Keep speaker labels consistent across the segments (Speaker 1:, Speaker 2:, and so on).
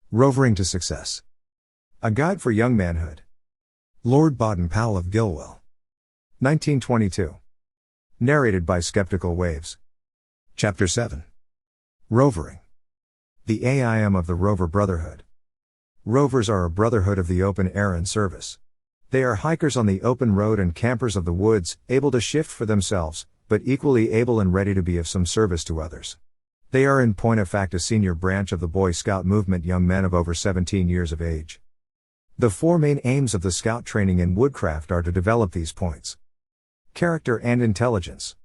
Speaker 1: Rovering to Success. A Guide for Young Manhood. Lord Baden-Powell of Gilwell. 1922. Narrated by Skeptical Waves. Chapter 7. Rovering. The aim of the Rover Brotherhood. Rovers are a brotherhood of the open air and service. They are hikers on the open road and campers of the woods, able to shift for themselves, but equally able and ready to be of some service to others. They are in point of fact a senior branch of the Boy Scout movement, young men of over 17 years of age. The four main aims of the Scout training in woodcraft are to develop these points: character and intelligence,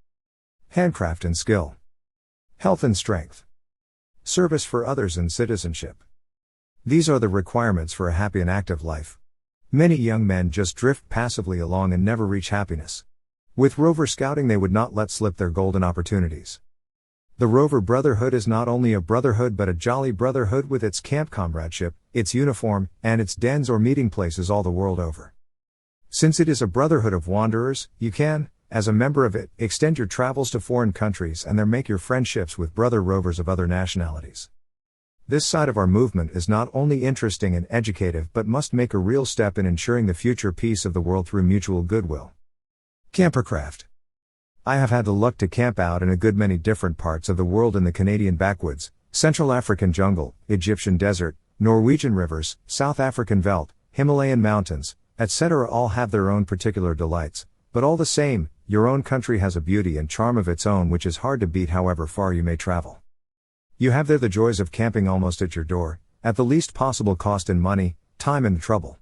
Speaker 1: handcraft and skill, health and strength, service for others and citizenship. These are the requirements for a happy and active life. Many young men just drift passively along and never reach happiness. With Rover Scouting they would not let slip their golden opportunities. The Rover Brotherhood is not only a brotherhood but a jolly brotherhood, with its camp comradeship, its uniform, and its dens or meeting places all the world over. Since it is a brotherhood of wanderers, you can, as a member of it, extend your travels to foreign countries and there make your friendships with brother rovers of other nationalities. This side of our movement is not only interesting and educative but must make a real step in ensuring the future peace of the world through mutual goodwill. Campercraft. I have had the luck to camp out in a good many different parts of the world, in the Canadian backwoods, Central African jungle, Egyptian desert, Norwegian rivers, South African veldt, Himalayan mountains, etc. All have their own particular delights, but all the same, your own country has a beauty and charm of its own which is hard to beat however far you may travel. You have there the joys of camping almost at your door, at the least possible cost in money, time and trouble.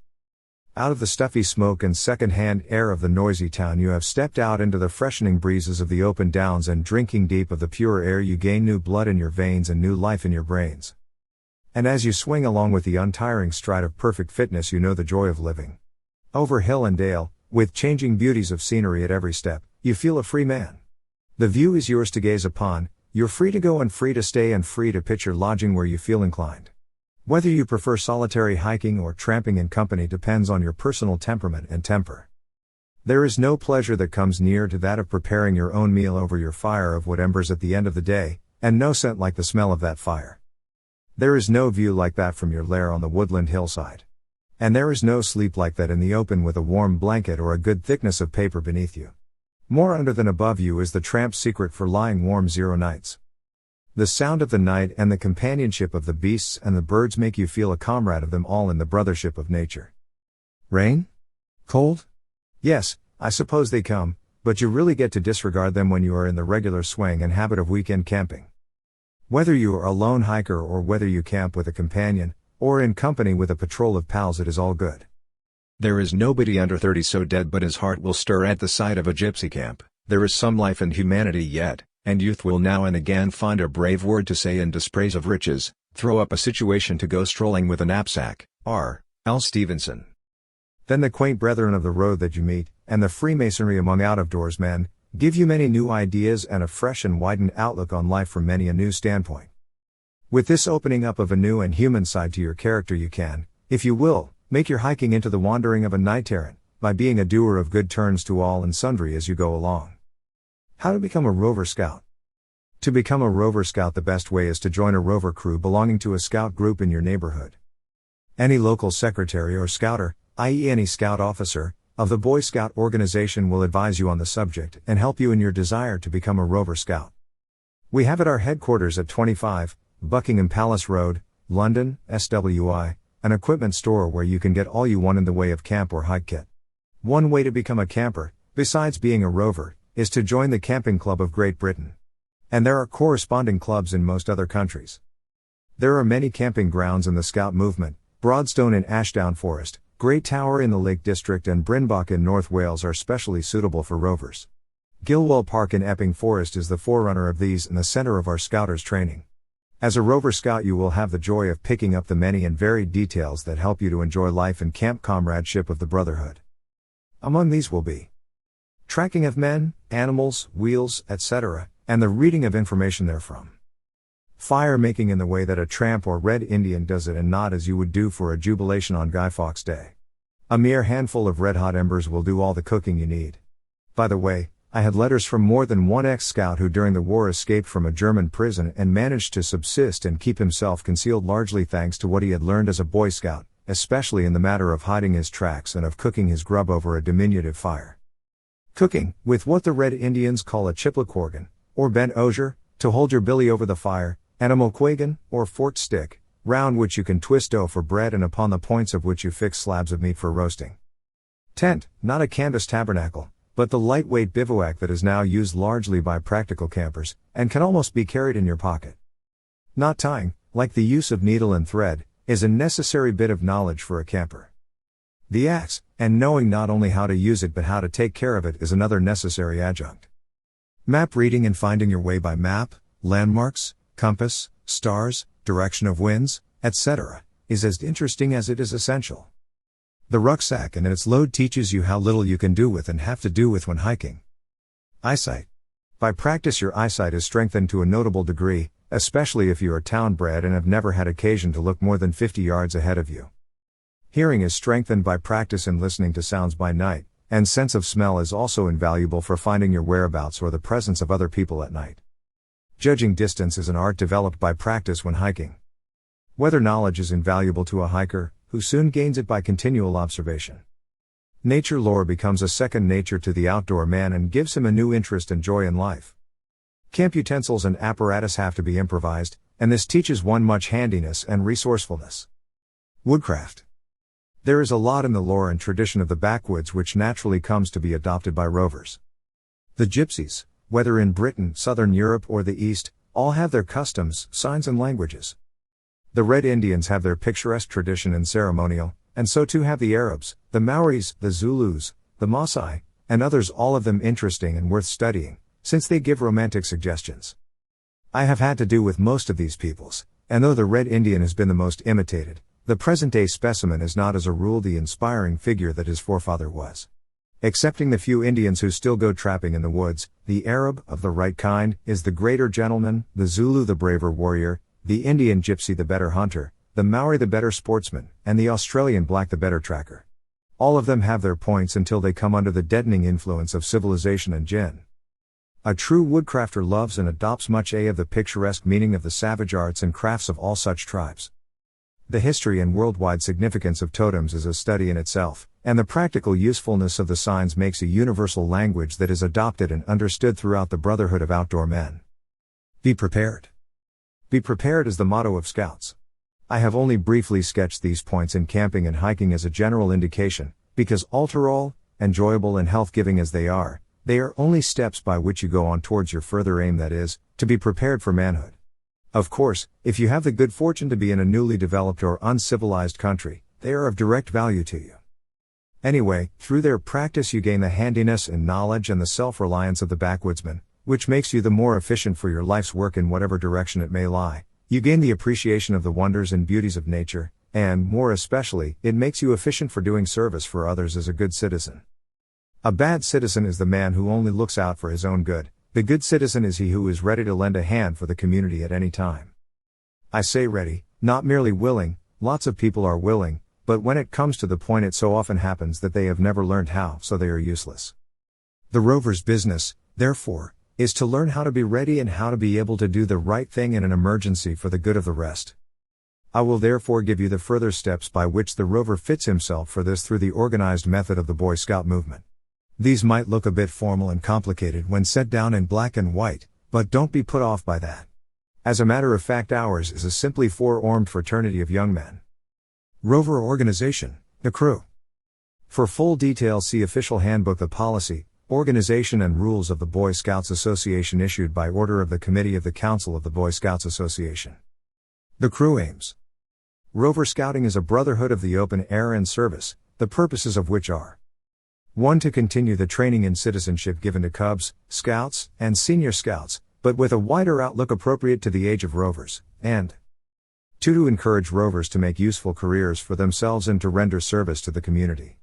Speaker 1: Out of the stuffy smoke and second-hand air of the noisy town you have stepped out into the freshening breezes of the open downs, and drinking deep of the pure air you gain new blood in your veins and new life in your brains. And as you swing along with the untiring stride of perfect fitness, you know the joy of living. Over hill and dale, with changing beauties of scenery at every step, you feel a free man. The view is yours to gaze upon, you're free to go and free to stay and free to pitch your lodging where you feel inclined. Whether you prefer solitary hiking or tramping in company depends on your personal temperament and temper. There is no pleasure that comes near to that of preparing your own meal over your fire of wood embers at the end of the day, and no scent like the smell of that fire. There is no view like that from your lair on the woodland hillside. And there is no sleep like that in the open with a warm blanket or a good thickness of paper beneath you. More under than above you is the tramp's secret for lying warm 0 nights. The sound of the night and the companionship of the beasts and the birds make you feel a comrade of them all in the brothership of nature. Rain? Cold? Yes, I suppose they come, but you really get to disregard them when you are in the regular swing and habit of weekend camping. Whether you are a lone hiker or whether you camp with a companion, or in company with a patrol of pals, it is all good.
Speaker 2: There is nobody under 30 so dead but his heart will stir at the sight of a gypsy camp. There is some life and humanity yet, and youth will now and again find a brave word to say in dispraise of riches, throw up a situation to go strolling with a knapsack. R. L. Stevenson.
Speaker 1: Then the quaint brethren of the road that you meet, and the Freemasonry among out-of-doors men, give you many new ideas and a fresh and widened outlook on life from many a new standpoint. With this opening up of a new and human side to your character, you can, if you will, make your hiking into the wandering of a knight-errant, by being a doer of good turns to all and sundry as you go along. How to become a Rover Scout? To become a Rover Scout, the best way is to join a Rover crew belonging to a Scout group in your neighborhood. Any local secretary or scouter, i.e. any Scout officer, of the Boy Scout organization will advise you on the subject and help you in your desire to become a Rover Scout. We have at our headquarters at 25, Buckingham Palace Road, London, SWI, an equipment store where you can get all you want in the way of camp or hike kit. One way to become a camper, besides being a rover, is to join the Camping Club of Great Britain. And there are corresponding clubs in most other countries. There are many camping grounds in the Scout movement. Broadstone in Ashdown Forest, Great Tower in the Lake District and Brynbach in North Wales are specially suitable for rovers. Gilwell Park in Epping Forest is the forerunner of these and the center of our Scouters training. As a Rover Scout you will have the joy of picking up the many and varied details that help you to enjoy life and camp comradeship of the Brotherhood. Among these will be tracking of men, animals, wheels, etc., and the reading of information therefrom. Fire making in the way that a tramp or Red Indian does it, and not as you would do for a jubilation on Guy Fawkes Day. A mere handful of red-hot embers will do all the cooking you need. By the way, I had letters from more than one ex-scout who during the war escaped from a German prison and managed to subsist and keep himself concealed largely thanks to what he had learned as a Boy Scout, especially in the matter of hiding his tracks and of cooking his grub over a diminutive fire. Cooking, with what the Red Indians call a chiplicorgan, or bent osier, to hold your billy over the fire, and a moquagan, or forked stick, round which you can twist dough for bread and upon the points of which you fix slabs of meat for roasting. Tent, not a canvas tabernacle, but the lightweight bivouac that is now used largely by practical campers, and can almost be carried in your pocket. Knot tying, like the use of needle and thread, is a necessary bit of knowledge for a camper. The axe, and knowing not only how to use it but how to take care of it, is another necessary adjunct. Map reading and finding your way by map, landmarks, compass, stars, direction of winds, etc., is as interesting as it is essential. The rucksack and its load teaches you how little you can do with and have to do with when hiking. Eyesight. By practice your eyesight is strengthened to a notable degree, especially if you are town-bred and have never had occasion to look more than 50 yards ahead of you. Hearing is strengthened by practice in listening to sounds by night, and sense of smell is also invaluable for finding your whereabouts or the presence of other people at night. Judging distance is an art developed by practice when hiking. Weather knowledge is invaluable to a hiker, who soon gains it by continual observation. Nature lore becomes a second nature to the outdoor man and gives him a new interest and joy in life. Camp utensils and apparatus have to be improvised, and this teaches one much handiness and resourcefulness. Woodcraft. There is a lot in the lore and tradition of the backwoods which naturally comes to be adopted by rovers. The gypsies, whether in Britain, Southern Europe or the East, all have their customs, signs and languages. The Red Indians have their picturesque tradition and ceremonial, and so too have the Arabs, the Maoris, the Zulus, the Maasai, and others, all of them interesting and worth studying, since they give romantic suggestions. I have had to do with most of these peoples, and though the Red Indian has been the most imitated, the present-day specimen is not as a rule the inspiring figure that his forefather was. Excepting the few Indians who still go trapping in the woods, the Arab, of the right kind, is the greater gentleman, the Zulu the braver warrior, the Indian gypsy the better hunter, the Maori the better sportsman, and the Australian black the better tracker. All of them have their points until they come under the deadening influence of civilization and gin. A true woodcrafter loves and adopts much of the picturesque meaning of the savage arts and crafts of all such tribes. The history and worldwide significance of totems is a study in itself, and the practical usefulness of the signs makes a universal language that is adopted and understood throughout the brotherhood of outdoor men. Be prepared. Be prepared is the motto of Scouts. I have only briefly sketched these points in camping and hiking as a general indication, because all, enjoyable and health-giving as they are only steps by which you go on towards your further aim, that is, to be prepared for manhood. Of course, if you have the good fortune to be in a newly developed or uncivilized country, they are of direct value to you. Anyway, through their practice you gain the handiness and knowledge and the self-reliance of the backwoodsman, which makes you the more efficient for your life's work in whatever direction it may lie. You gain the appreciation of the wonders and beauties of nature, and, more especially, it makes you efficient for doing service for others as a good citizen. A bad citizen is the man who only looks out for his own good. The good citizen is he who is ready to lend a hand for the community at any time. I say ready, not merely willing. Lots of people are willing, but when it comes to the point it so often happens that they have never learned how, so they are useless. The rover's business, therefore, is to learn how to be ready and how to be able to do the right thing in an emergency for the good of the rest. I will therefore give you the further steps by which the rover fits himself for this through the organized method of the Boy Scout movement. These might look a bit formal and complicated when set down in black and white, but don't be put off by that. As a matter of fact, ours is a simply four-armed fraternity of young men. Rover Organization, the Crew. For full details see Official Handbook, the Policy, Organization and Rules of the Boy Scouts Association, issued by order of the Committee of the Council of the Boy Scouts Association. The Crew aims. Rover Scouting is a brotherhood of the open air and service, the purposes of which are: 1. To continue the training in citizenship given to Cubs, Scouts, and Senior Scouts, but with a wider outlook appropriate to the age of Rovers, and 2. To encourage Rovers to make useful careers for themselves and to render service to the community.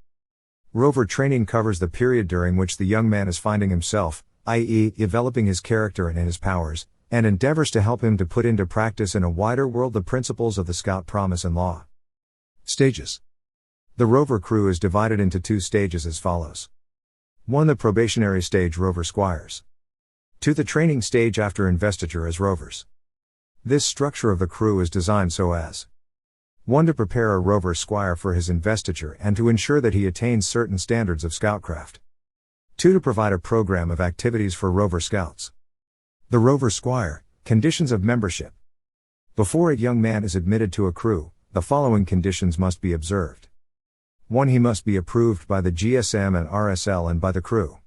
Speaker 1: Rover Training covers the period during which the young man is finding himself, i.e., developing his character and his powers, and endeavors to help him to put into practice in a wider world the principles of the Scout promise and law. Stages. The Rover crew is divided into 2 stages as follows. 1. The probationary stage Rover Squires. 2. The training stage after investiture as Rovers. This structure of the crew is designed so as 1. To prepare a Rover Squire for his investiture and to ensure that he attains certain standards of scoutcraft. 2. To provide a program of activities for Rover Scouts. The Rover Squire, conditions of membership. Before a young man is admitted to a crew, the following conditions must be observed. 1. He must be approved by the GSM and RSL and by the crew.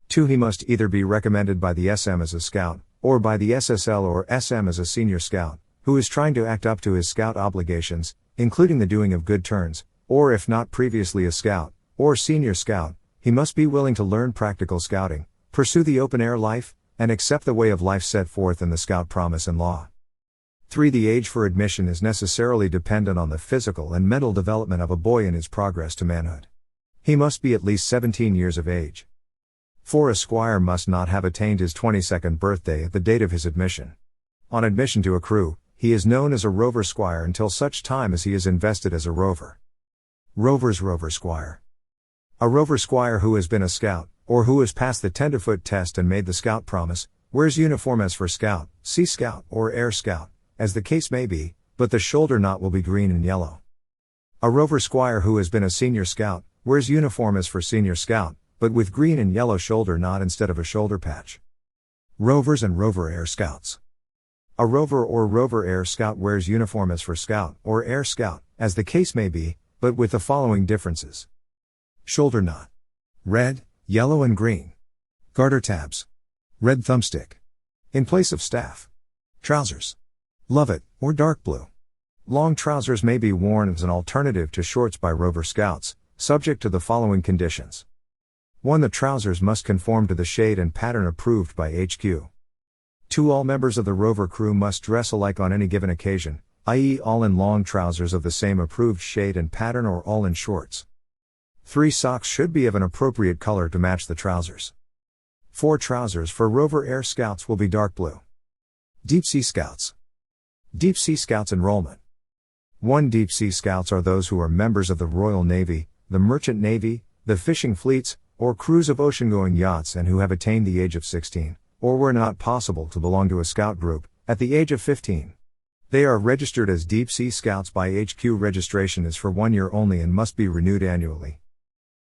Speaker 1: 2. He must either be recommended by the SM as a scout, or by the SSL or SM as a senior scout, who is trying to act up to his scout obligations, including the doing of good turns, or if not previously a scout, or senior scout, he must be willing to learn practical scouting, pursue the open-air life, and accept the way of life set forth in the Scout Promise and Law. 3. The age for admission is necessarily dependent on the physical and mental development of a boy in his progress to manhood. He must be at least 17 years of age. 4. A squire must not have attained his 22nd birthday at the date of his admission. On admission to a crew, he is known as a Rover Squire until such time as he is invested as a Rover. Rover Squire. A Rover Squire who has been a scout, or who has passed the tenderfoot test and made the Scout Promise, wears uniform as for Scout, Sea Scout, or Air Scout, as the case may be, but the shoulder knot will be green and yellow. A Rover Squire who has been a Senior Scout, wears uniform as for Senior Scout, but with green and yellow shoulder knot instead of a shoulder patch. Rovers and Rover Air Scouts. A Rover or Rover Air Scout wears uniform as for Scout, or Air Scout, as the case may be, but with the following differences. Shoulder knot. Red, yellow and green. Garter tabs. Red thumbstick. In place of staff. Trousers. Love-it, or dark blue. Long trousers may be worn as an alternative to shorts by Rover Scouts, subject to the following conditions. 1. The trousers must conform to the shade and pattern approved by HQ. 2. All members of the Rover crew must dress alike on any given occasion, i.e. all in long trousers of the same approved shade and pattern or all in shorts. 3. Socks should be of an appropriate color to match the trousers. 4. Trousers for Rover Air Scouts will be dark blue. Deep Sea Scouts. Deep Sea Scouts Enrollment. 1. Deep Sea Scouts are those who are members of the Royal Navy, the Merchant Navy, the fishing fleets, or crews of ocean-going yachts and who have attained the age of 16, or were not possible to belong to a scout group, at the age of 15. They are registered as Deep Sea Scouts by HQ. Registration is for 1 year only and must be renewed annually.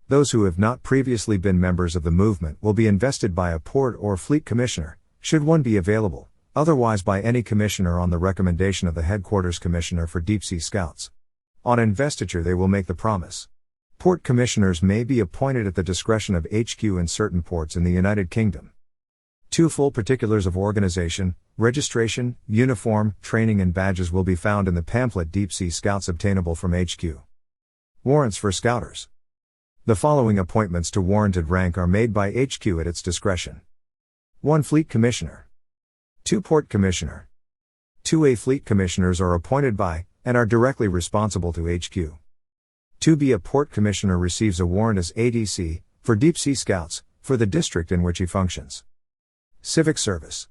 Speaker 1: Those who have not previously been members of the movement will be invested by a port or fleet commissioner, should one be available, otherwise by any commissioner on the recommendation of the headquarters commissioner for Deep Sea Scouts. On investiture they will make the promise. Port commissioners may be appointed at the discretion of HQ in certain ports in the United Kingdom. 2. Full particulars of organization, registration, uniform, training and badges will be found in the pamphlet Deep Sea Scouts obtainable from HQ. Warrants for Scouters. The following appointments to warranted rank are made by HQ at its discretion. 1. Fleet Commissioner. 2. Port Commissioner. 2. Fleet Commissioners are appointed by, and are directly responsible to HQ. 2. A Port Commissioner receives a warrant as ADC, for Deep Sea Scouts, for the district in which he functions. Civic Service.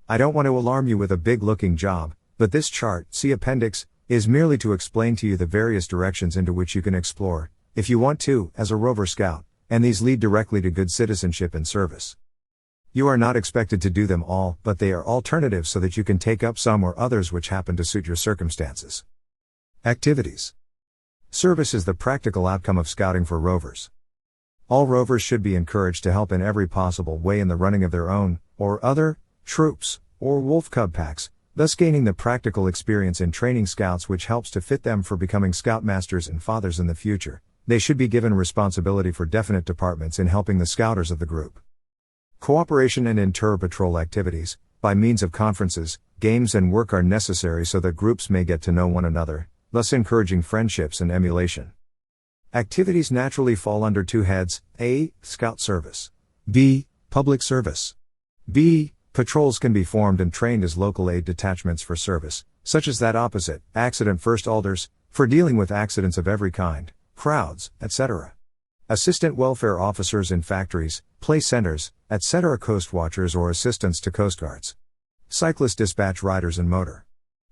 Speaker 1: I don't want to alarm you with a big-looking job, but this chart, see Appendix, is merely to explain to you the various directions into which you can explore, if you want to, as a Rover Scout, and these lead directly to good citizenship and service. You are not expected to do them all, but they are alternatives so that you can take up some or others which happen to suit your circumstances. Activities. Service is the practical outcome of scouting for Rovers. All Rovers should be encouraged to help in every possible way in the running of their own, or other, troops, or wolf cub packs, thus gaining the practical experience in training scouts which helps to fit them for becoming scoutmasters and fathers in the future. They should be given responsibility for definite departments in helping the scouters of the group. Cooperation and inter-patrol activities, by means of conferences, games and work are necessary so that groups may get to know one another, thus encouraging friendships and emulation. Activities naturally fall under 2 heads, A. Scout service. B. Public service. B. Patrols can be formed and trained as local aid detachments for service, such as that opposite, Accident First Alders, for dealing with accidents of every kind, crowds, etc. Assistant welfare officers in factories, play centers, etc. Coast watchers or assistants to coast guards. Cyclist dispatch riders and motor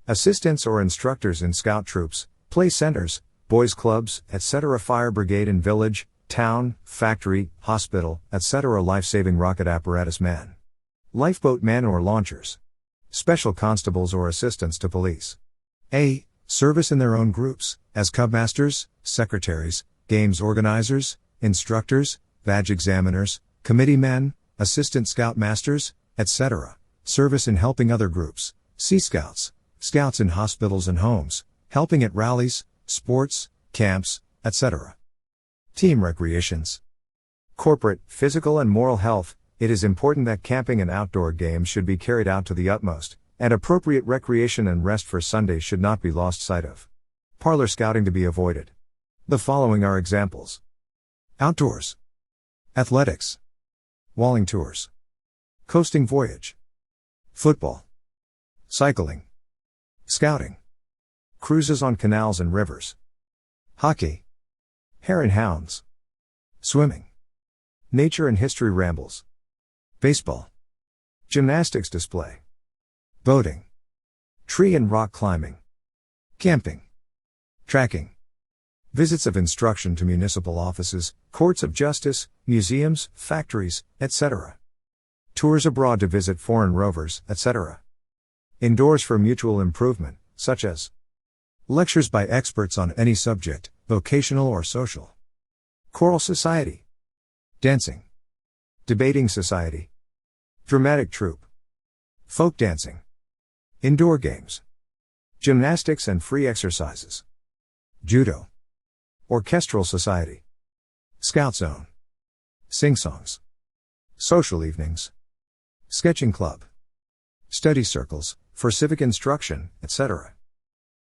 Speaker 1: assistants or instructors in scout troops, play centers, boys clubs, etc. Fire brigade in village, town, factory, hospital, etc. Life-saving rocket apparatus man. Lifeboat man or launchers. Special constables or assistants to police. A. Service in their own groups, as cubmasters, secretaries, games organizers, instructors, badge examiners, committee men, assistant scoutmasters, etc. Service in helping other groups, Sea Scouts, scouts in hospitals and homes, helping at rallies, sports, camps, etc. Team recreations. Corporate, physical and moral health. It is important that camping and outdoor games should be carried out to the utmost, and appropriate recreation and rest for Sundays should not be lost sight of. Parlor scouting to be avoided. The following are examples. Outdoors. Athletics. Walling tours. Coasting voyage. Football. Cycling. Scouting. Cruises on canals and rivers. Hockey. Hare and hounds. Swimming. Nature and history rambles. Baseball. Gymnastics display. Boating. Tree and rock climbing. Camping. Tracking. Visits of instruction to municipal offices, courts of justice, museums, factories, etc. Tours abroad to visit foreign rovers, etc. Indoors for mutual improvement, such as lectures by experts on any subject, vocational or social. Choral society. Dancing. Debating society. Dramatic troupe. Folk dancing. Indoor games. Gymnastics and free exercises. Judo. Orchestral society. Scout zone. Sing-songs. Social evenings. Sketching club. Study circles, for civic instruction, etc.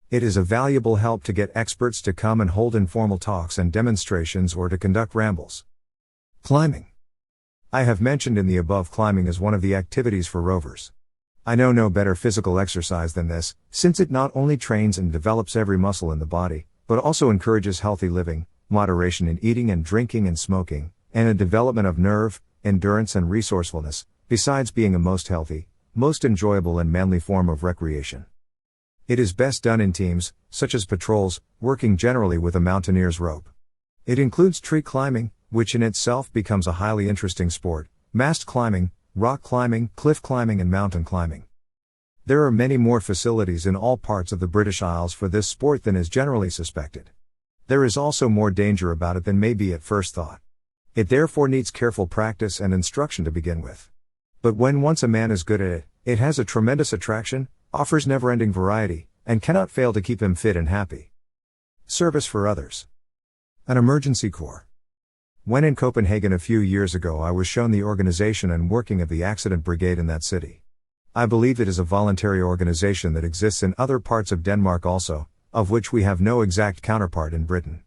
Speaker 1: It is a valuable help to get experts to come and hold informal talks and demonstrations or to conduct rambles. Climbing. I have mentioned in the above climbing as one of the activities for rovers. I know no better physical exercise than this, since it not only trains and develops every muscle in the body, but also encourages healthy living, moderation in eating and drinking and smoking, and a development of nerve, endurance and resourcefulness, besides being a most healthy, most enjoyable and manly form of recreation. It is best done in teams, such as patrols, working generally with a mountaineer's rope. It includes tree climbing, which in itself becomes a highly interesting sport, mast climbing, rock climbing, cliff climbing and mountain climbing. There are many more facilities in all parts of the British Isles for this sport than is generally suspected. There is also more danger about it than may be at first thought. It therefore needs careful practice and instruction to begin with. But when once a man is good at it, it has a tremendous attraction, offers never-ending variety, and cannot fail to keep him fit and happy. Service for others. An emergency corps. When in Copenhagen a few years ago, I was shown the organization and working of the accident brigade in that city. I believe it is a voluntary organization that exists in other parts of Denmark also, of which we have no exact counterpart in Britain.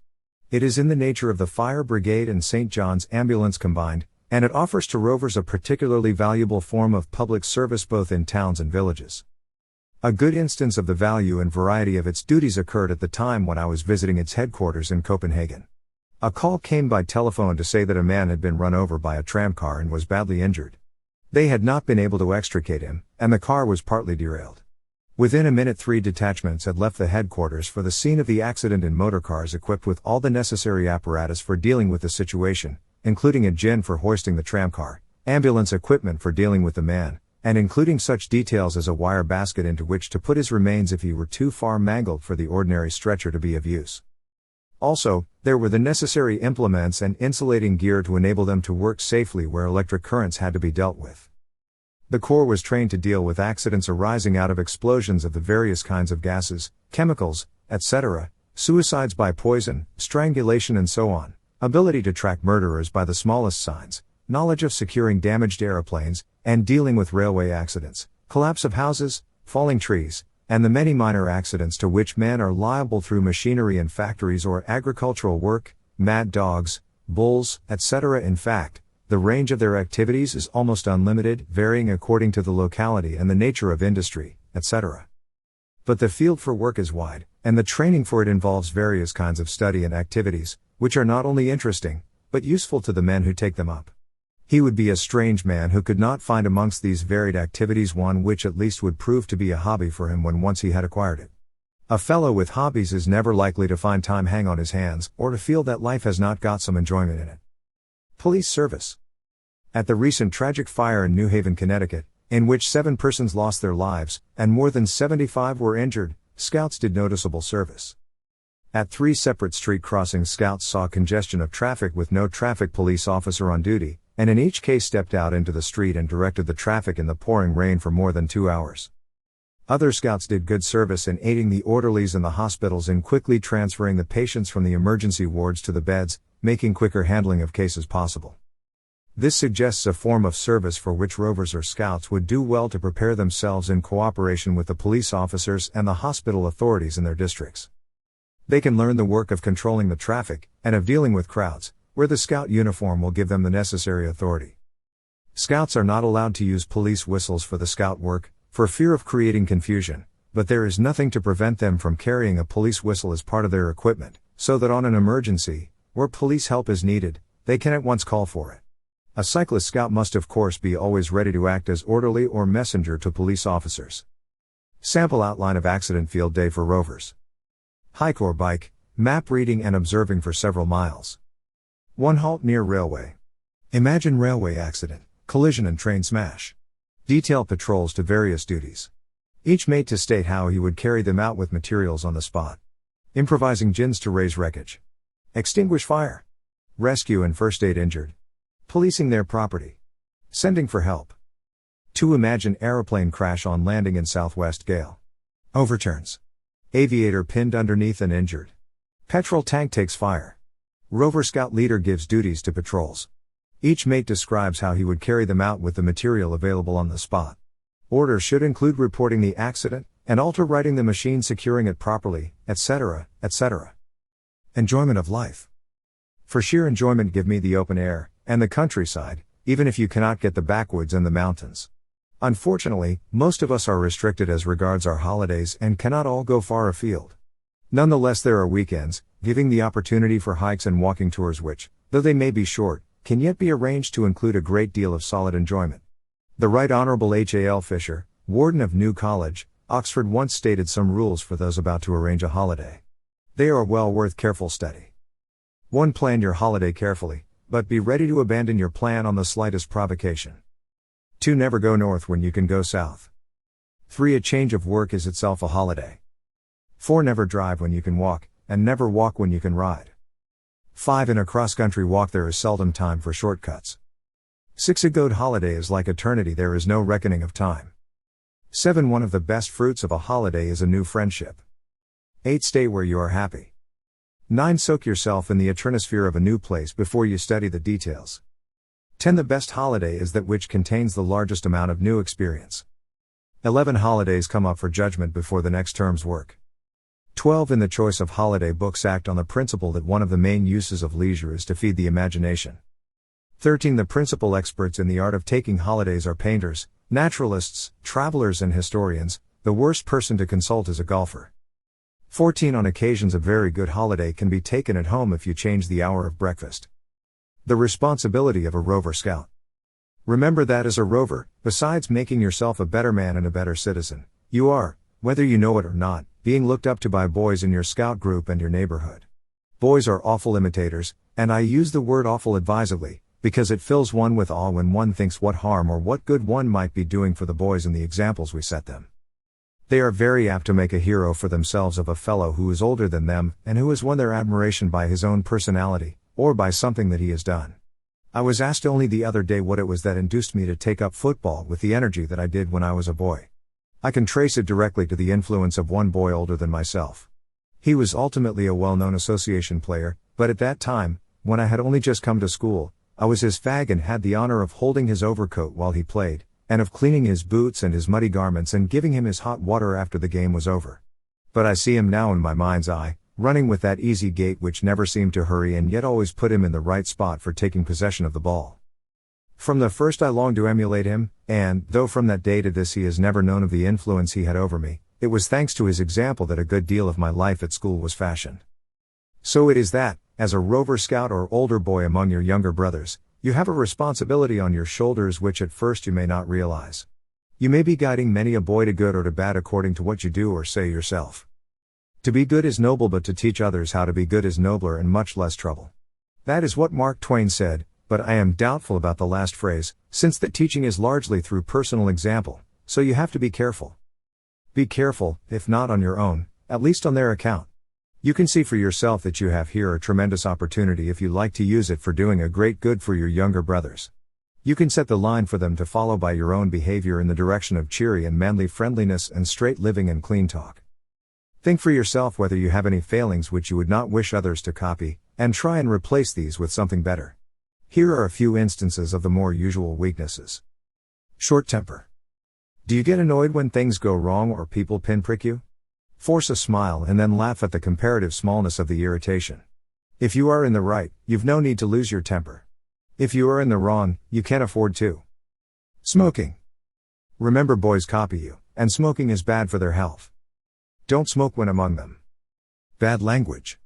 Speaker 1: It is in the nature of the fire brigade and St. John's ambulance combined, and it offers to rovers a particularly valuable form of public service both in towns and villages. A good instance of the value and variety of its duties occurred at the time when I was visiting its headquarters in Copenhagen. A call came by telephone to say that a man had been run over by a tramcar and was badly injured. They had not been able to extricate him, and the car was partly derailed. Within a minute 3 detachments had left the headquarters for the scene of the accident in motorcars equipped with all the necessary apparatus for dealing with the situation, including a gin for hoisting the tramcar, ambulance equipment for dealing with the man, and including such details as a wire basket into which to put his remains if he were too far mangled for the ordinary stretcher to be of use. Also, there were the necessary implements and insulating gear to enable them to work safely where electric currents had to be dealt with. The Corps was trained to deal with accidents arising out of explosions of the various kinds of gases, chemicals, etc., suicides by poison, strangulation and so on, ability to track murderers by the smallest signs, knowledge of securing damaged aeroplanes, and dealing with railway accidents, collapse of houses, falling trees, and the many minor accidents to which men are liable through machinery in factories or agricultural work, mad dogs, bulls, etc. In fact, the range of their activities is almost unlimited, varying according to the locality and the nature of industry, etc. But the field for work is wide, and the training for it involves various kinds of study and activities, which are not only interesting, but useful to the men who take them up. He would be a strange man who could not find amongst these varied activities one which at least would prove to be a hobby for him when once he had acquired it. A fellow with hobbies is never likely to find time hang on his hands, or to feel that life has not got some enjoyment in it. Police service. At the recent tragic fire in New Haven, Connecticut, in which 7 persons lost their lives, and more than 75 were injured, Scouts did noticeable service. At 3 separate street crossings, Scouts saw congestion of traffic with no traffic police officer on duty, and in each case stepped out into the street and directed the traffic in the pouring rain for more than 2 hours. Other Scouts did good service in aiding the orderlies in the hospitals in quickly transferring the patients from the emergency wards to the beds, making quicker handling of cases possible. This suggests a form of service for which Rovers or Scouts would do well to prepare themselves in cooperation with the police officers and the hospital authorities in their districts. They can learn the work of controlling the traffic, and of dealing with crowds, where the Scout uniform will give them the necessary authority. Scouts are not allowed to use police whistles for the Scout work, for fear of creating confusion, but there is nothing to prevent them from carrying a police whistle as part of their equipment, so that on an emergency, where police help is needed, they can at once call for it. A cyclist Scout must of course be always ready to act as orderly or messenger to police officers. Sample outline of accident field day for Rovers. Hike or bike, map reading and observing for several miles. 1 halt near railway. Imagine railway accident, collision and train smash. Detail patrols to various duties. Each mate to state how he would carry them out with materials on the spot. Improvising gins to raise wreckage. Extinguish fire. Rescue and first aid injured. Policing their property. Sending for help. To imagine aeroplane crash on landing in southwest gale. Overturns. Aviator pinned underneath and injured. Petrol tank takes fire. Rover Scout leader gives duties to patrols. Each mate describes how he would carry them out with the material available on the spot. Orders should include reporting the accident, and alter righting the machine securing it properly, etc., etc. Enjoyment of life. For sheer enjoyment give me the open air, and the countryside, even if you cannot get the backwoods and the mountains. Unfortunately, most of us are restricted as regards our holidays and cannot all go far afield. Nonetheless, there are weekends, giving the opportunity for hikes and walking tours which, though they may be short, can yet be arranged to include a great deal of solid enjoyment. The Right Honourable H.A.L. Fisher, Warden of New College, Oxford, once stated some rules for those about to arrange a holiday. They are well worth careful study. 1. Plan your holiday carefully, but be ready to abandon your plan on the slightest provocation. 2. Never go north when you can go south. 3. A change of work is itself a holiday. 4. Never drive when you can walk, and never walk when you can ride. 5. In a cross-country walk there is seldom time for shortcuts. 6. A good holiday is like eternity, there is no reckoning of time. 7. One of the best fruits of a holiday is a new friendship. 8. Stay where you are happy. 9. Soak yourself in the atmosphere of a new place before you study the details. 10. The best holiday is that which contains the largest amount of new experience. 11. Holidays come up for judgment before the next term's work. 12. In the choice of holiday books, act on the principle that one of the main uses of leisure is to feed the imagination. 13. The principal experts in the art of taking holidays are painters, naturalists, travelers and historians. The worst person to consult is a golfer. 14. On occasions a very good holiday can be taken at home if you change the hour of breakfast. The responsibility of a Rover Scout. Remember that as a Rover, besides making yourself a better man and a better citizen, you are, whether you know it or not, being looked up to by boys in your Scout group and your neighborhood. Boys are awful imitators, and I use the word awful advisedly, because it fills one with awe when one thinks what harm or what good one might be doing for the boys in the examples we set them. They are very apt to make a hero for themselves of a fellow who is older than them and who has won their admiration by his own personality, or by something that he has done. I was asked only the other day what it was that induced me to take up football with the energy that I did when I was a boy. I can trace it directly to the influence of one boy older than myself. He was ultimately a well-known association player, but at that time, when I had only just come to school, I was his fag and had the honor of holding his overcoat while he played, and of cleaning his boots and his muddy garments and giving him his hot water after the game was over. But I see him now in my mind's eye, running with that easy gait which never seemed to hurry and yet always put him in the right spot for taking possession of the ball. From the first I longed to emulate him, and, though from that day to this he has never known of the influence he had over me, it was thanks to his example that a good deal of my life at school was fashioned. So it is that, as a Rover Scout or older boy among your younger brothers, you have a responsibility on your shoulders which at first you may not realize. You may be guiding many a boy to good or to bad according to what you do or say yourself. To be good is noble, but to teach others how to be good is nobler and much less trouble. That is what Mark Twain said, but I am doubtful about the last phrase, since the teaching is largely through personal example, so you have to be careful. Be careful, if not on your own, at least on their account. You can see for yourself that you have here a tremendous opportunity if you like to use it for doing a great good for your younger brothers. You can set the line for them to follow by your own behavior in the direction of cheery and manly friendliness and straight living and clean talk. Think for yourself whether you have any failings which you would not wish others to copy, and try and replace these with something better. Here are a few instances of the more usual weaknesses. Short temper. Do you get annoyed when things go wrong or people pinprick you? Force a smile and then laugh at the comparative smallness of the irritation. If you are in the right, you've no need to lose your temper. If you are in the wrong, you can't afford to. Smoking. Remember, boys copy you, and smoking is bad for their health. Don't smoke when among them. Bad language.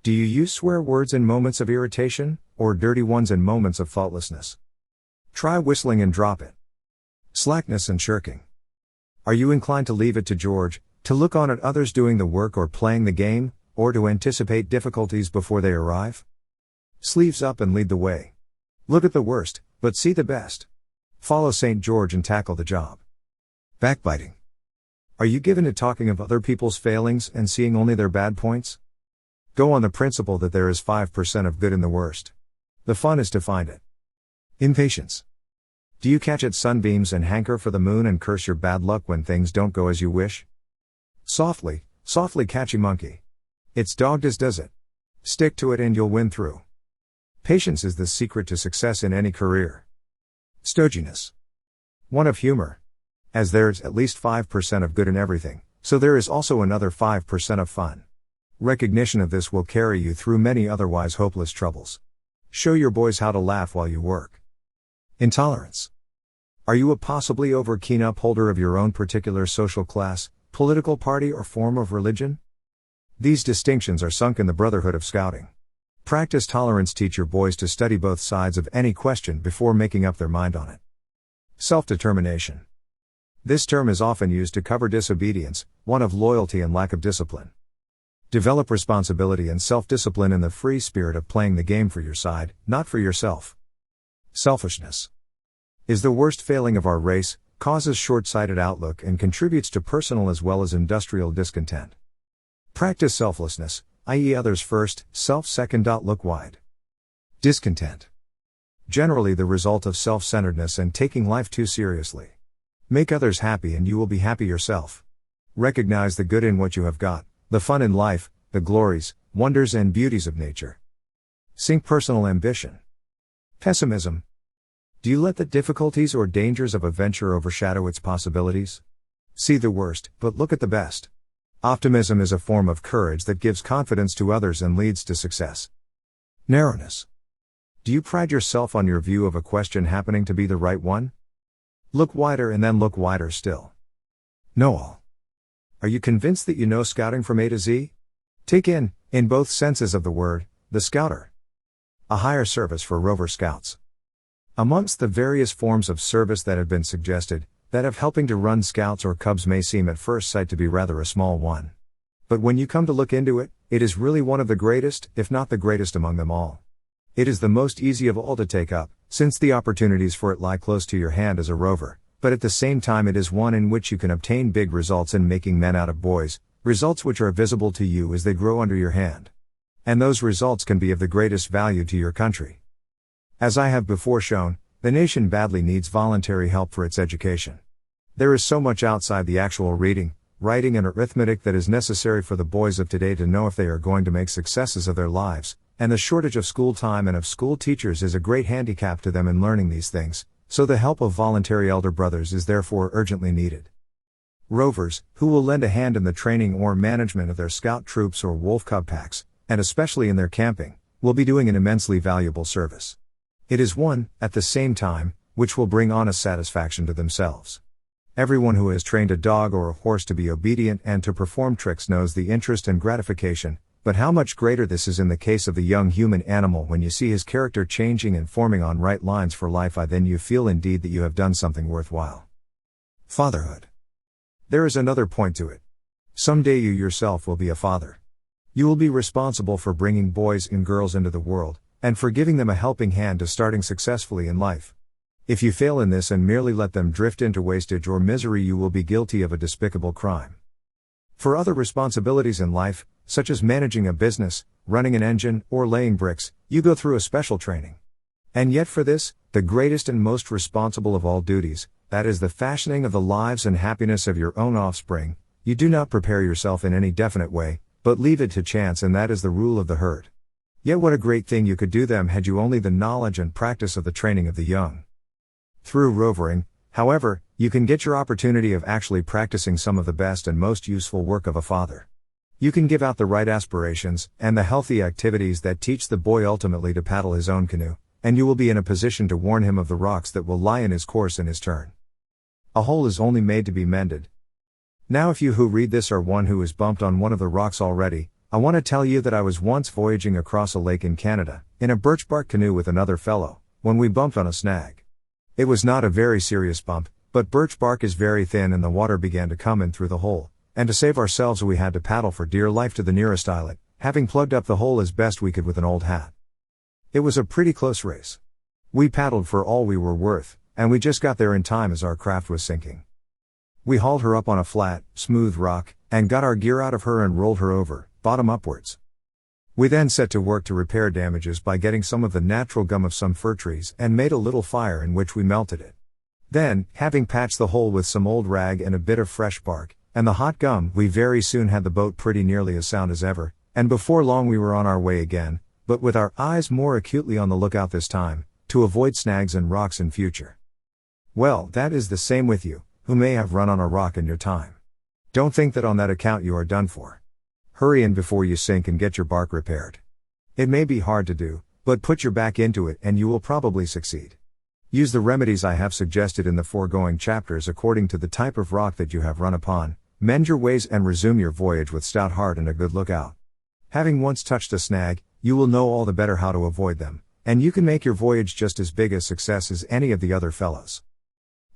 Speaker 1: Do you use swear words in moments of irritation, or dirty ones in moments of thoughtlessness? Try whistling and drop it. Slackness and shirking. Are you inclined to leave it to George, to look on at others doing the work or playing the game, or to anticipate difficulties before they arrive? Sleeves up and lead the way. Look at the worst, but see the best. Follow St. George and tackle the job. Backbiting. Are you given to talking of other people's failings and seeing only their bad points? Go on the principle that there is 5% of good in the worst. The fun is to find it. Impatience. Do you catch at sunbeams and hanker for the moon and curse your bad luck when things don't go as you wish? Softly, softly catchy monkey. It's dogged as does it. Stick to it and you'll win through. Patience is the secret to success in any career. Stoginess. One of humor. As there's at least 5% of good in everything, so there is also another 5% of fun. Recognition of this will carry you through many otherwise hopeless troubles. Show your boys how to laugh while you work. Intolerance. Are you a possibly over-keen upholder of your own particular social class, political party or form of religion? These distinctions are sunk in the brotherhood of scouting. Practice tolerance. Teach your boys to study both sides of any question before making up their mind on it. Self-determination. This term is often used to cover disobedience, one of loyalty and lack of discipline. Develop responsibility and self-discipline in the free spirit of playing the game for your side, not for yourself. Selfishness is the worst failing of our race, causes short-sighted outlook and contributes to personal as well as industrial discontent. Practice selflessness, i.e. others first, self second. Look wide. Discontent. Generally the result of self-centeredness and taking life too seriously. Make others happy and you will be happy yourself. Recognize the good in what you have got, the fun in life, the glories, wonders and beauties of nature. Sink personal ambition. Pessimism. Do you let the difficulties or dangers of a venture overshadow its possibilities? See the worst, but look at the best. Optimism is a form of courage that gives confidence to others and leads to success. Narrowness. Do you pride yourself on your view of a question happening to be the right one? Look wider and then look wider still. Know all. Are you convinced that you know scouting from A to Z? Take in both senses of the word, the scouter. A higher service for Rover Scouts. Amongst the various forms of service that have been suggested, that of helping to run Scouts or Cubs may seem at first sight to be rather a small one. But when you come to look into it, it is really one of the greatest, if not the greatest among them all. It is the most easy of all to take up, since the opportunities for it lie close to your hand as a rover, but at the same time it is one in which you can obtain big results in making men out of boys, results which are visible to you as they grow under your hand. And those results can be of the greatest value to your country. As I have before shown, the nation badly needs voluntary help for its education. There is so much outside the actual reading, writing and arithmetic that is necessary for the boys of today to know if they are going to make successes of their lives, and the shortage of school time and of school teachers is a great handicap to them in learning these things, so the help of voluntary elder brothers is therefore urgently needed. Rovers, who will lend a hand in the training or management of their scout troops or wolf cub packs, and especially in their camping, will be doing an immensely valuable service. It is one, at the same time, which will bring honest satisfaction to themselves. Everyone who has trained a dog or a horse to be obedient and to perform tricks knows the interest and gratification, but how much greater this is in the case of the young human animal when you see his character changing and forming on right lines for life, then you feel indeed that you have done something worthwhile. Fatherhood. There is another point to it. Someday you yourself will be a father. You will be responsible for bringing boys and girls into the world, and for giving them a helping hand to starting successfully in life. If you fail in this and merely let them drift into wastage or misery, you will be guilty of a despicable crime. For other responsibilities in life, such as managing a business, running an engine, or laying bricks, you go through a special training. And yet for this, the greatest and most responsible of all duties, that is the fashioning of the lives and happiness of your own offspring, you do not prepare yourself in any definite way, but leave it to chance, and that is the rule of the herd. Yet what a great thing you could do them had you only the knowledge and practice of the training of the young. Through rovering, however, you can get your opportunity of actually practicing some of the best and most useful work of a father. You can give out the right aspirations, and the healthy activities that teach the boy ultimately to paddle his own canoe, and you will be in a position to warn him of the rocks that will lie in his course in his turn. A hole is only made to be mended. Now if you who read this are one who has bumped on one of the rocks already, I want to tell you that I was once voyaging across a lake in Canada, in a birch bark canoe with another fellow, when we bumped on a snag. It was not a very serious bump, but birch bark is very thin and the water began to come in through the hole, and to save ourselves we had to paddle for dear life to the nearest islet, having plugged up the hole as best we could with an old hat. It was a pretty close race. We paddled for all we were worth, and we just got there in time as our craft was sinking. We hauled her up on a flat, smooth rock, and got our gear out of her and rolled her over, bottom upwards. We then set to work to repair damages by getting some of the natural gum of some fir trees and made a little fire in which we melted it. Then, having patched the hole with some old rag and a bit of fresh bark, and the hot gum, we very soon had the boat pretty nearly as sound as ever, and before long we were on our way again, but with our eyes more acutely on the lookout this time, to avoid snags and rocks in future. Well, that is the same with you, who may have run on a rock in your time. Don't think that on that account you are done for. Hurry in before you sink and get your bark repaired. It may be hard to do, but put your back into it and you will probably succeed. Use the remedies I have suggested in the foregoing chapters according to the type of rock that you have run upon, mend your ways and resume your voyage with stout heart and a good lookout. Having once touched a snag, you will know all the better how to avoid them, and you can make your voyage just as big a success as any of the other fellows.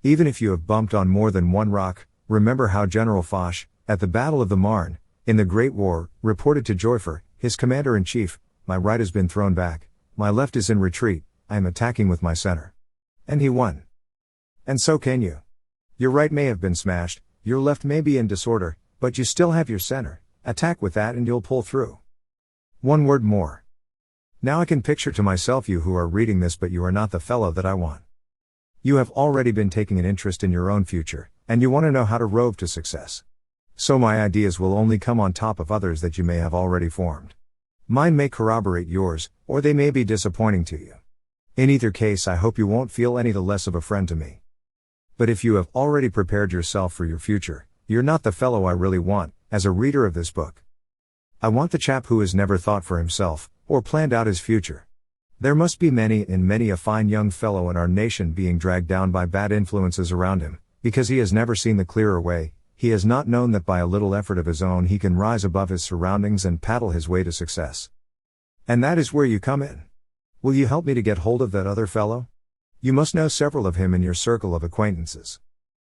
Speaker 1: Even if you have bumped on more than one rock, remember how General Foch, at the Battle of the Marne, in the Great War, reported to Joffre, his commander-in-chief, "My right has been thrown back, my left is in retreat, I am attacking with my center." And he won. And so can you. Your right may have been smashed, your left may be in disorder, but you still have your center. Attack with that and you'll pull through. One word more. Now I can picture to myself you who are reading this, but you are not the fellow that I want. You have already been taking an interest in your own future, and you want to know how to rove to success. So my ideas will only come on top of others that you may have already formed. Mine may corroborate yours, or they may be disappointing to you. In either case, I hope you won't feel any the less of a friend to me. But if you have already prepared yourself for your future, you're not the fellow I really want, as a reader of this book. I want the chap who has never thought for himself, or planned out his future. There must be many a fine young fellow in our nation being dragged down by bad influences around him, because he has never seen the clearer way, he has not known that by a little effort of his own he can rise above his surroundings and paddle his way to success. And that is where you come in. Will you help me to get hold of that other fellow? You must know several of him in your circle of acquaintances.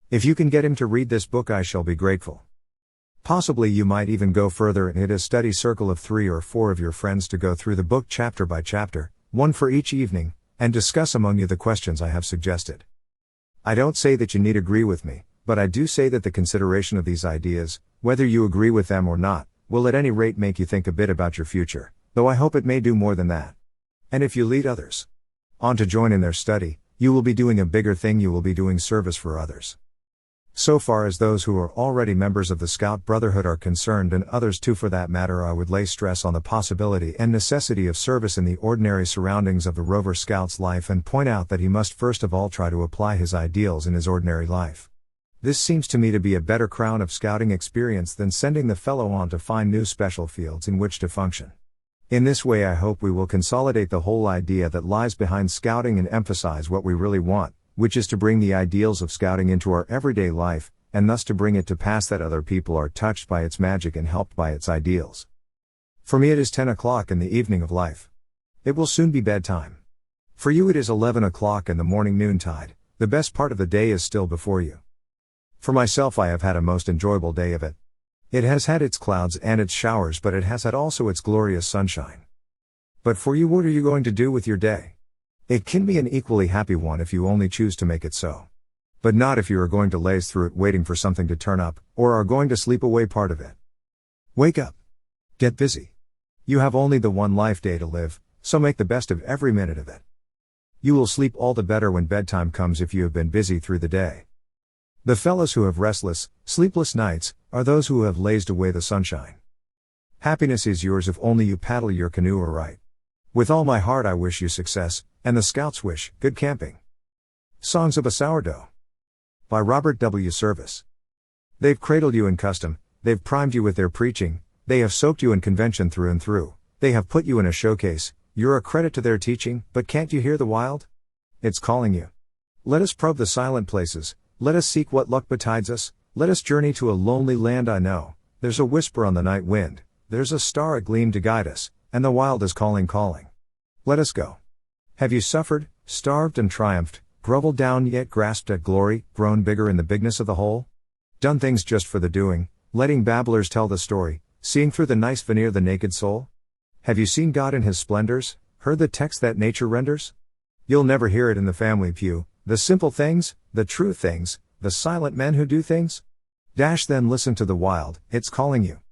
Speaker 1: If you can get him to read this book, I shall be grateful. Possibly you might even go further and hit a study circle of 3 or 4 of your friends to go through the book chapter by chapter, one for each evening, and discuss among you the questions I have suggested. I don't say that you need agree with me, but I do say that the consideration of these ideas, whether you agree with them or not, will at any rate make you think a bit about your future, though I hope it may do more than that. And if you lead others on to join in their study, you will be doing a bigger thing, you will be doing service for others. So far as those who are already members of the Scout Brotherhood are concerned, and others too for that matter, I would lay stress on the possibility and necessity of service in the ordinary surroundings of the Rover Scout's life, and point out that he must first of all try to apply his ideals in his ordinary life. This seems to me to be a better crown of scouting experience than sending the fellow on to find new special fields in which to function. In this way I hope we will consolidate the whole idea that lies behind scouting and emphasize what we really want, which is to bring the ideals of scouting into our everyday life, and thus to bring it to pass that other people are touched by its magic and helped by its ideals. For me it is 10 o'clock in the evening of life. It will soon be bedtime. For you it is 11 o'clock in the morning noontide, the best part of the day is still before you. For myself I have had a most enjoyable day of it. It has had its clouds and its showers, but it has had also its glorious sunshine. But for you, what are you going to do with your day? It can be an equally happy one if you only choose to make it so. But not if you are going to laze through it waiting for something to turn up, or are going to sleep away part of it. Wake up. Get busy. You have only the one life day to live, so make the best of every minute of it. You will sleep all the better when bedtime comes if you have been busy through the day. The fellows who have restless, sleepless nights, are those who have lazed away the sunshine. Happiness is yours if only you paddle your canoe aright. With all my heart I wish you success, and the scouts wish, good camping. Songs of a Sourdough. By Robert W. Service. They've cradled you in custom, they've primed you with their preaching, they have soaked you in convention through and through, they have put you in a showcase, you're a credit to their teaching, but can't you hear the wild? It's calling you. Let us probe the silent places, let us seek what luck betides us, let us journey to a lonely land I know, there's a whisper on the night wind, there's a star agleam to guide us, and the wild is calling. Let us go. Have you suffered, starved and triumphed, groveled down yet grasped at glory, grown bigger in the bigness of the whole? Done things just for the doing, letting babblers tell the story, seeing through the nice veneer the naked soul? Have you seen God in His splendors, heard the text that nature renders? You'll never hear it in the family pew, the simple things, the true things, the silent men who do things? Then listen to the wild, it's calling you.